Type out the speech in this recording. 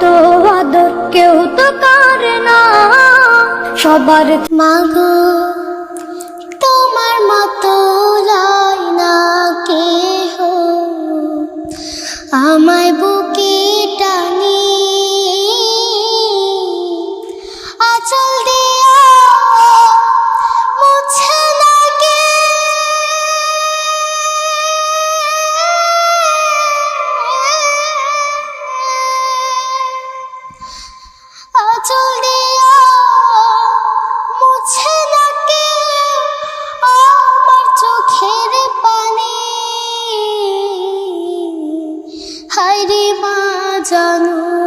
মতো আদর কেউ তো করে না সবার। মাগো তোমার মতো লয় না কেহ, আমায় বুকে টানি আঁচল দিয়া মুছে লাগে, আঁচল দিয়া মুছে লাগে আমার চোখের পানি। হায়রে মা জানো